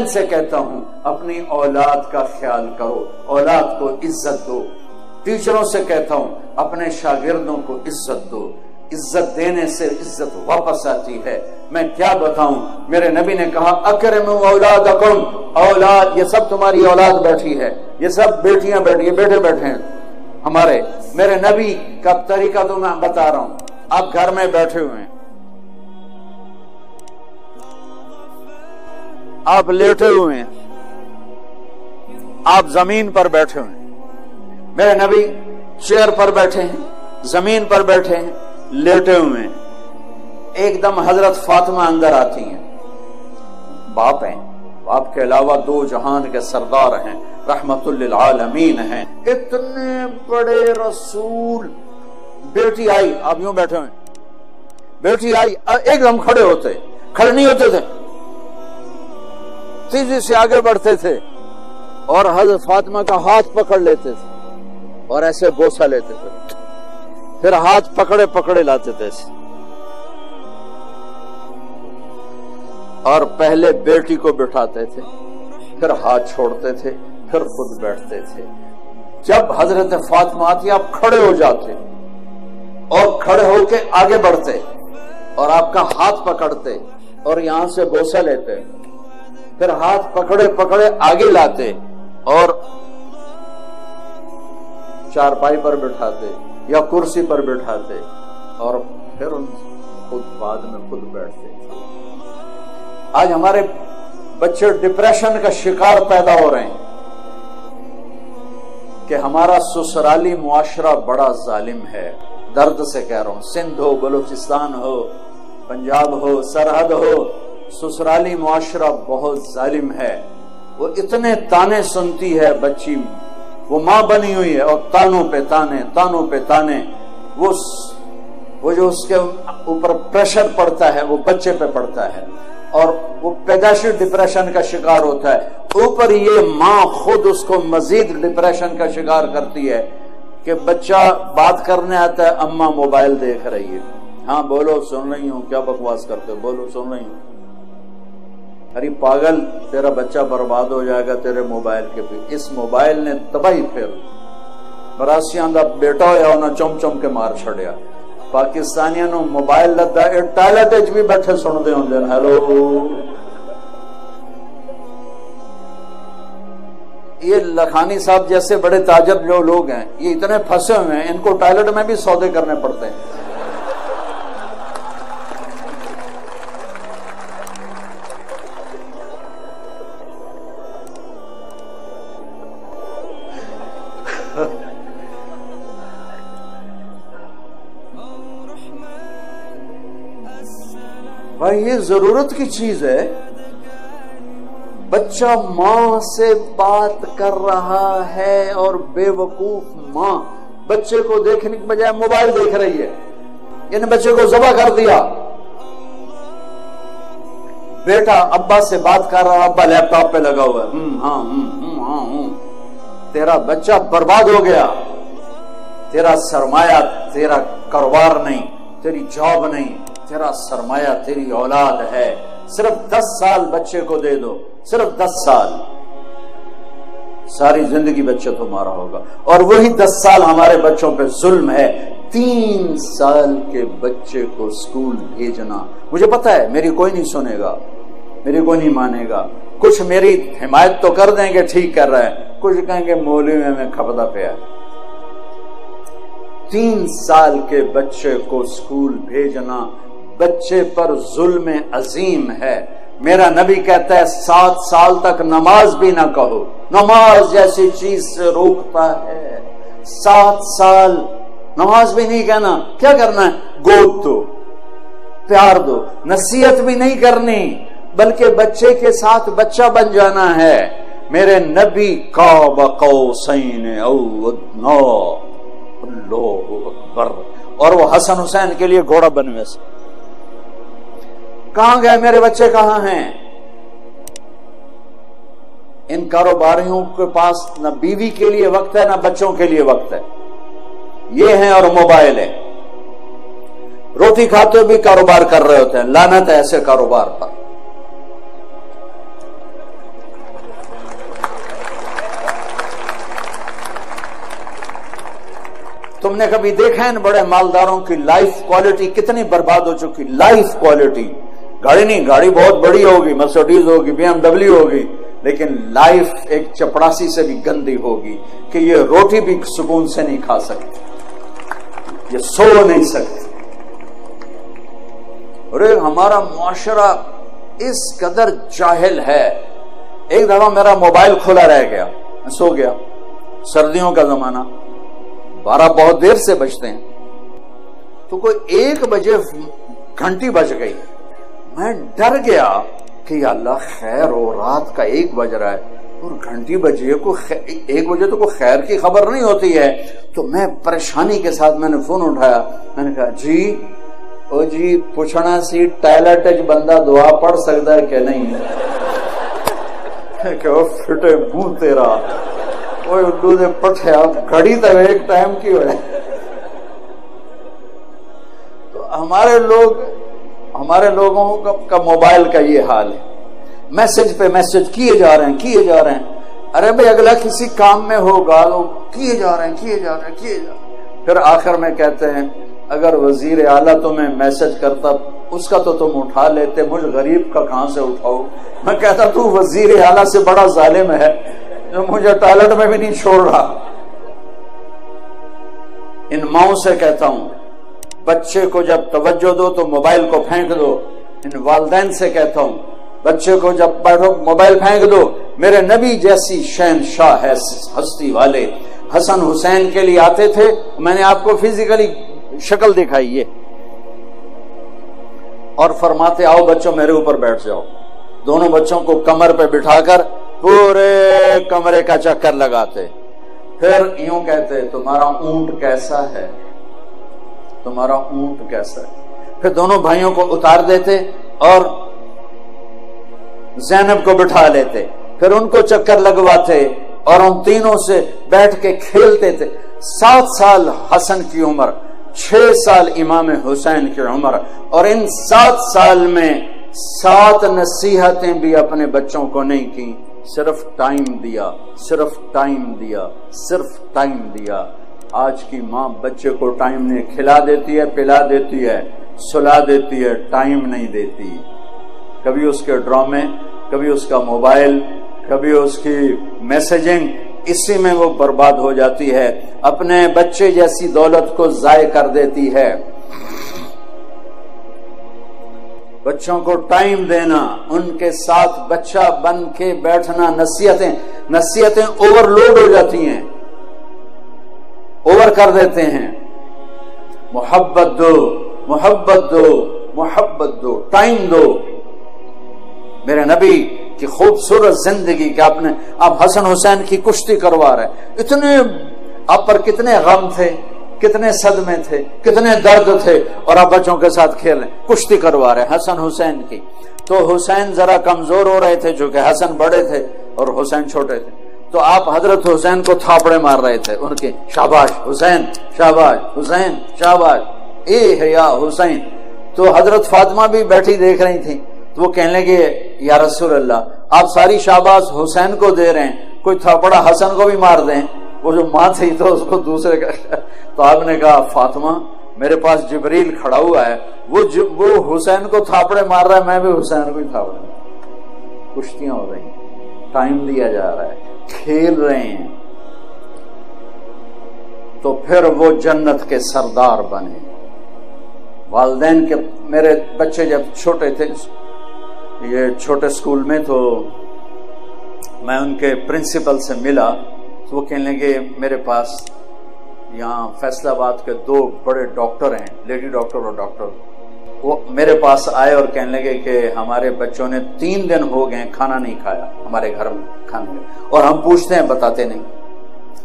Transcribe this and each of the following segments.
والدین سے کہتا ہوں اپنی اولاد کا خیال کرو، اولاد کو عزت دو۔ ٹیچروں سے کہتا ہوں اپنے شاگردوں کو عزت دو، عزت دینے سے عزت واپس آتی ہے۔ میں کیا بتاؤں، میرے نبی نے کہا اکرموا اولادکم، اولاد یہ سب تمہاری اولاد بیٹھی ہے، یہ سب بیٹیاں بیٹھی ہیں، بیٹے بیٹھے ہیں ہمارے۔ میرے نبی کا طریقہ تو میں بتا رہا ہوں، آپ گھر میں بیٹھے ہوئے ہیں، آپ لیٹے ہوئے ہیں، آپ زمین پر بیٹھے ہوئے ہیں، میرے نبی چیئر پر بیٹھے ہیں، زمین پر بیٹھے ہیں، لیٹے ہوئے ہیں۔ ایک دم حضرت فاطمہ اندر آتی ہیں، باپ ہیں، باپ کے علاوہ دو جہان کے سردار ہیں، رحمت للعالمین ہیں، اتنے بڑے رسول۔ بیٹی آئی، آپ یوں بیٹھے ہوئے، بیٹی آئی، ایک دم کھڑے ہوتے، کھڑے نہیں ہوتے تھے، تیزی سے آگے بڑھتے تھے اور حضرت فاطمہ کا ہاتھ پکڑ لیتے تھے اور ایسے بوسہ لیتے تھے، پھر ہاتھ پکڑے پکڑے لاتے تھے اور پہلے بیٹی کو بٹھاتے تھے، پھر ہاتھ چھوڑتے تھے، پھر خود بیٹھتے تھے۔ جب حضرت فاطمہ آتی آپ کھڑے ہو جاتے اور کھڑے ہو کے آگے بڑھتے اور آپ کا ہاتھ پکڑتے اور یہاں سے بوسہ لیتے، پھر ہاتھ پکڑے پکڑے آگے لاتے اور چارپائی پر بٹھاتے یا کرسی پر بٹھاتے اور پھر ان خود بعد میں خود بیٹھتے۔ آج ہمارے بچے ڈپریشن کا شکار پیدا ہو رہے ہیں کہ ہمارا سسرالی معاشرہ بڑا ظالم ہے۔ درد سے کہہ رہا ہوں، سندھ ہو، بلوچستان ہو، پنجاب ہو، سرحد ہو، سسرالی معاشرہ بہت ظالم ہے۔ وہ اتنے تانے سنتی ہے بچی، وہ ماں بنی ہوئی ہے اور تانوں پہ تانے، تانوں پہ تانے، وہ جو اس کے اوپر پریشر پڑتا ہے وہ بچے پہ پڑتا ہے اور وہ پیدائشی ڈپریشن کا شکار ہوتا ہے۔ اوپر یہ ماں خود اس کو مزید ڈپریشن کا شکار کرتی ہے کہ بچہ بات کرنے آتا ہے، اماں موبائل دیکھ رہی ہے، ہاں بولو سن رہی ہوں، کیا بکواس کرتے ہو، بولو سن رہی ہوں۔ ارے پاگل، تیرا بچہ برباد ہو جائے گا تیرے موبائل کے پیچھے۔ اس موبائل نے تباہی پھر براسیاں دا بیٹا ہویا انہاں چم چم کے مار چھڑیا۔ پاکستانیاں نو موبائل لدا اے ٹائلٹ وچ بھی بیٹھے سن دے ہوندے، ہیلو۔ یہ لکھانی صاحب جیسے بڑے تاجر جو لوگ ہیں یہ اتنے پھنسے ہوئے ہیں، ان کو ٹائلٹ میں بھی سودے کرنے پڑتے ہیں۔ بھائی یہ ضرورت کی چیز ہے، بچہ ماں سے بات کر رہا ہے اور بے وقوف ماں بچے کو دیکھنے کے بجائے موبائل دیکھ رہی ہے، یعنی بچے کو ذبح کر دیا۔ بیٹا ابا سے بات کر رہا، ابا لیپ ٹاپ پہ لگا ہوا ہے، ہاں تیرا بچہ برباد ہو گیا۔ تیرا سرمایہ تیرا کاروبار نہیں، تیری جاب نہیں، تیرا سرمایہ تیری اولاد ہے۔ صرف 10 سال بچے کو دے دو، صرف 10 سال، ساری زندگی بچہ تمہارا ہوگا۔ اور وہی 10 سال ہمارے بچوں پہ ظلم ہے۔ 3 سال کے بچے کو اسکول بھیجنا، مجھے پتا ہے میری کوئی نہیں سنے گا، میری کوئی نہیں مانے گا، کچھ میری حمایت تو کر دیں گے ٹھیک کر رہا ہے، کچھ کہیں گے مولوی میں کھپتا پیا ہے۔ 3 سال کے بچے کو اسکول بھیجنا بچے پر ظلم عظیم ہے۔ میرا نبی کہتا ہے 7 سال تک نماز بھی نہ کہو، نماز جیسی چیز سے روکتا ہے۔ 7 سال نماز بھی نہیں کہنا، کیا کرنا ہے؟ گود دو، پیار دو، نصیحت بھی نہیں کرنی بلکہ بچے کے ساتھ بچہ بن جانا ہے۔ میرے نبی قاب قوسین او ادنی، اللہ اکبر، اور وہ حسن حسین کے لیے گھوڑا بنوے سے۔ کہاں گئے میرے بچے، کہاں ہیں؟ ان کاروباریوں کے پاس نہ بیوی کے لیے وقت ہے نہ بچوں کے لیے وقت ہے، یہ ہیں اور موبائل ہے۔ روٹی کھاتے بھی کاروبار کر رہے ہوتے ہیں، لعنت ہے ایسے کاروبار پر۔ تم نے کبھی دیکھا ہے ان بڑے مالداروں کی لائف کوالٹی کتنی برباد ہو چکی؟ لائف کوالٹی، گاڑی نہیں، گاڑی بہت بڑی ہوگی، مرسیڈیز ہوگی، BMW ہوگی، لیکن لائف ایک چپڑاسی سے بھی گندی ہوگی کہ یہ روٹی بھی سکون سے نہیں کھا سکتی، یہ سو نہیں سکتی۔ ارے ہمارا معاشرہ اس قدر جاہل ہے۔ ایک دفعہ میرا موبائل کھلا رہ گیا، میں سو گیا، سردیوں کا زمانہ، 12 بہت دیر سے بجتے ہیں، تو کوئی 1 بجے گھنٹی بج گئی۔ میں ڈر گیا کہ یا اللہ خیر ہو، رات کا 1 بج رہا ہے اور گھنٹی بجی ہے، 1 بجے تو کوئی خیر کی خبر نہیں ہوتی ہے۔ تو میں پریشانی کے ساتھ میں نے فون اٹھایا، میں نے کہا جی او جی پوچھنا سی ٹائلٹ بندہ دعا پڑھ سکتا ہے کہ نہیں؟ کہ وہ پھٹے منہ تیرا، وہ الو دے پٹھیا گھڑی تو ایک ٹائم کی ہوئے۔ تو ہمارے لوگوں کا موبائل کا یہ حال ہے، میسج پہ میسج کیے جا رہے ہیں۔ ارے بھائی اگلا کسی کام میں ہوگا، لوگ کیے جا رہے ہیں۔ پھر آخر میں کہتے ہیں اگر وزیر اعلیٰ تمہیں میسج کرتا اس کا تو تم اٹھا لیتے، مجھ غریب کا کہاں سے اٹھاؤ؟ میں کہتا تو وزیر اعلیٰ سے بڑا ظالم ہے جو مجھے ٹوائلٹ میں بھی نہیں چھوڑ رہا۔ ان ماؤں سے کہتا ہوں بچے کو جب توجہ دو تو موبائل کو پھینک دو۔ ان والدین سے کہتا ہوں بچے کو جب بیٹھو موبائل پھینک دو۔ میرے نبی جیسی شہنشاہ ہے ہستی والے حسن حسین کے لیے آتے تھے، میں نے آپ کو فزیکلی شکل دکھائی ہے، اور فرماتے آؤ بچوں میرے اوپر بیٹھ جاؤ۔ دونوں بچوں کو کمر پہ بٹھا کر پورے کمرے کا چکر لگاتے، پھر یوں کہتے تمہارا اونٹ کیسا ہے، تمہارا اونٹ کیسا ہے۔ پھر دونوں بھائیوں کو اتار دیتے اور زینب کو بٹھا لیتے، پھر ان کو چکر لگواتے اور ان تینوں سے بیٹھ کے کھیلتے تھے۔ 7 سال حسن کی عمر، 6 سال امام حسین کی عمر، اور ان 7 سال میں 7 نصیحتیں بھی اپنے بچوں کو نہیں کی، صرف ٹائم دیا، صرف ٹائم دیا، صرف ٹائم دیا۔ آج کی ماں بچے کو ٹائم نہیں، کھلا دیتی ہے، پلا دیتی ہے، سلا دیتی ہے، ٹائم نہیں دیتی۔ کبھی اس کے ڈرامے، کبھی اس کا موبائل، کبھی اس کی میسجنگ، اسی میں وہ برباد ہو جاتی ہے، اپنے بچے جیسی دولت کو ضائع کر دیتی ہے۔ بچوں کو ٹائم دینا، ان کے ساتھ بچہ بن کے بیٹھنا، نصیحتیں اوور لوڈ ہو جاتی ہیں، اوور کر دیتے ہیں۔ محبت دو، محبت دو، محبت دو، ٹائم دو۔ میرے نبی کی خوبصورت زندگی کہ آپ حسن حسین کی کشتی کروا رہے، اتنے آپ پر کتنے غم تھے، کتنے صدمے تھے، کتنے درد تھے، اور آپ بچوں کے ساتھ کھیل رہے، کشتی کروا رہے حسن حسین کی۔ تو حسین ذرا کمزور ہو رہے تھے چونکہ حسن بڑے تھے اور حسین چھوٹے تھے، تو آپ حضرت حسین کو تھاپڑے مار رہے تھے ان کے، شاباش حسین، شاباش حسین، شاباش، اے ہے یا حسین۔ تو حضرت فاطمہ بھی بیٹھی دیکھ رہی تھی، تو وہ کہنے لگے یا رسول اللہ آپ ساری شاباش حسین کو دے رہے ہیں، کوئی تھاپڑا حسن کو بھی مار دیں۔ وہ جو ماں تھی تو اس کو دوسرے کا، تو آپ نے کہا فاطمہ میرے پاس جبریل کھڑا ہوا ہے، وہ حسین کو تھاپڑے مار رہا ہے، میں بھی حسین کو ہی تھاپڑے مار رہا ہوں۔ کشتیاں ہو رہی ہیں، ٹائم دیا جا رہا ہے، کھیل رہے ہیں، تو پھر وہ جنت کے سردار بنے۔ والدین کے، میرے بچے جب چھوٹے تھے، یہ چھوٹے اسکول میں، تو میں ان کے پرنسپل سے ملا، تو وہ کہنے لگے میرے پاس یہاں فیصلہ آباد کے 2 بڑے ڈاکٹر ہیں، لیڈی ڈاکٹر اور ڈاکٹر، وہ میرے پاس آئے اور کہنے لگے کہ ہمارے بچوں نے 3 دن ہو گئے کھانا نہیں کھایا ہمارے گھر میں کھانے، اور ہم پوچھتے ہیں بتاتے نہیں،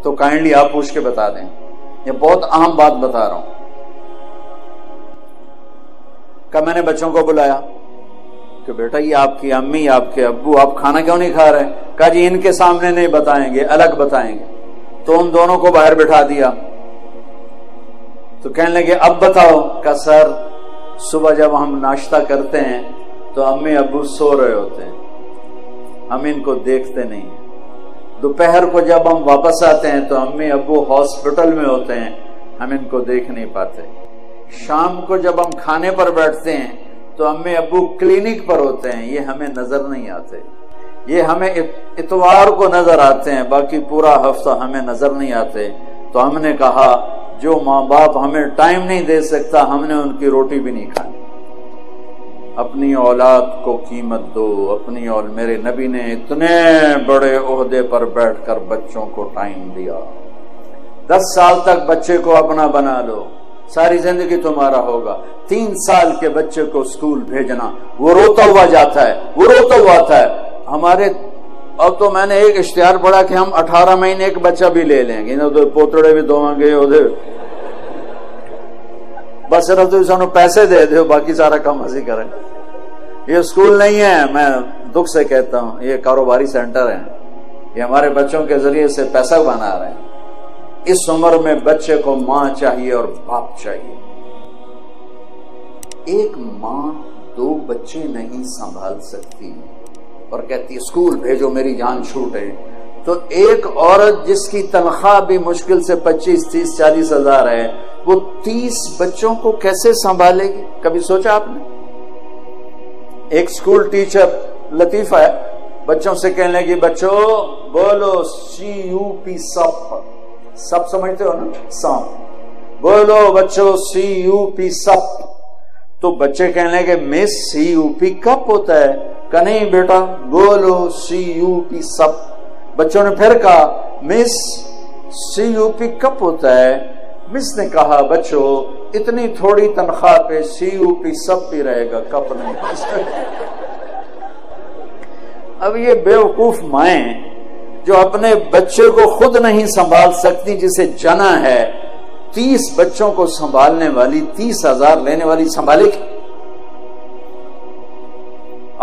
تو کائنڈلی آپ پوچھ کے بتا دیں، یہ بہت اہم بات بتا رہا ہوں۔ کہ میں نے بچوں کو بلایا کہ بیٹا یہ آپ کی امی، آپ کے ابو، آپ کھانا کیوں نہیں کھا رہے؟ کہا جی ان کے سامنے نہیں بتائیں گے، الگ بتائیں گے۔ تو ان دونوں کو باہر بٹھا دیا، تو کہنے لگے اب بتاؤ۔ کہا سر صبح جب ہم ناشتہ کرتے ہیں تو امی ابو سو رہے ہوتے ہیں، ہم ان کو دیکھتے نہیں ہیں۔ دوپہر کو جب ہم واپس آتے ہیں تو امی ابو ہاسپٹل میں ہوتے ہیں، ہم ان کو دیکھ نہیں پاتے. شام کو جب ہم کھانے پر بیٹھتے ہیں تو امی ابو کلینک پر ہوتے ہیں، یہ ہمیں نظر نہیں آتے. یہ ہمیں اتوار کو نظر آتے ہیں، باقی پورا ہفتہ ہمیں نظر نہیں آتے. تو ہم نے کہا جو ماں باپ ہمیں ٹائم نہیں دے سکتا، ہم نے ان کی روٹی بھی نہیں کھانی. اپنی اولاد کو قیمت دو. میرے نبی نے اتنے بڑے عہدے پر بیٹھ کر بچوں کو ٹائم دیا. 10 سال تک بچے کو اپنا بنا لو، ساری زندگی تمہارا ہوگا. 3 سال کے بچے کو اسکول بھیجنا، وہ روتا ہوا جاتا ہے، وہ روتا ہوا آتا ہے. ہمارے اب تو میں نے ایک اشتہار پڑھا کہ ہم 18 مہینے ایک بچہ بھی لے لیں گے، پوتڑے بھی دو گے بس صرف تو سانو پیسے دے دو، باقی سارا کام اسی کریں. یہ اسکول نہیں ہے، میں دکھ سے کہتا ہوں، یہ کاروباری سینٹر ہے. یہ ہمارے بچوں کے ذریعے سے پیسہ بنا رہے ہیں. اس عمر میں بچے کو ماں چاہیے اور باپ چاہیے. ایک ماں 2 بچے نہیں سنبھال سکتی اور کہتی ہے اسکول بھیجو میری جان چھوٹے. تو ایک عورت جس کی تنخواہ بھی مشکل سے 25, 30, 40 ہزار ہے، وہ 30 بچوں کو کیسے سنبھالے گی؟ کبھی سوچا آپ نے؟ ایک اسکول ٹیچر لطیفہ ہے، بچوں سے کہنے لگی بچوں بولو CUP سپ. سپ سمجھتے ہو نا؟ سانپ. بولو بچوں CUP سپ. تو بچے کہنے لگے مس CUP کپ ہوتا ہے. کہ نہیں بیٹا بولو CUP سپ. بچوں نے پھر کہا مس CUP کپ ہوتا ہے. مس نے کہا بچوں اتنی تھوڑی تنخواہ پہ CUP سب بھی رہے گا، کپ نہیں. اب یہ بیوقوف مائیں جو اپنے بچے کو خود نہیں سنبھال سکتی، جسے جنا ہے 30 بچوں کو سنبھالنے والی، 30,000 لینے والی سنبھالے گی؟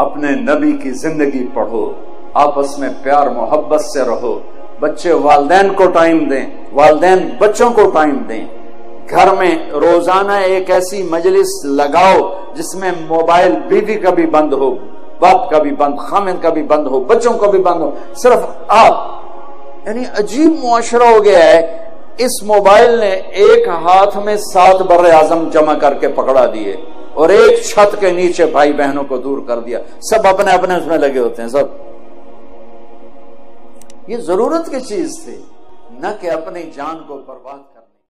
اپنے نبی کی زندگی پڑھو، آپس میں پیار محبت سے رہو. بچے والدین کو ٹائم دیں، والدین بچوں کو ٹائم دیں. گھر میں روزانہ ایک ایسی مجلس لگاؤ جس میں موبائل بیوی کا بھی بند ہو، باپ کا بھی بند، خامد کا بھی بند ہو، بچوں کا بھی بند ہو، صرف آپ. یعنی عجیب معاشرہ ہو گیا ہے. اس موبائل نے ایک ہاتھ میں 7 بر اعظم جمع کر کے پکڑا دیے اور ایک چھت کے نیچے بھائی بہنوں کو دور کر دیا. سب اپنے اپنے اس میں لگے ہوتے ہیں. سب یہ ضرورت کی چیز تھی، نہ کہ اپنی جان کو برباد کرنا.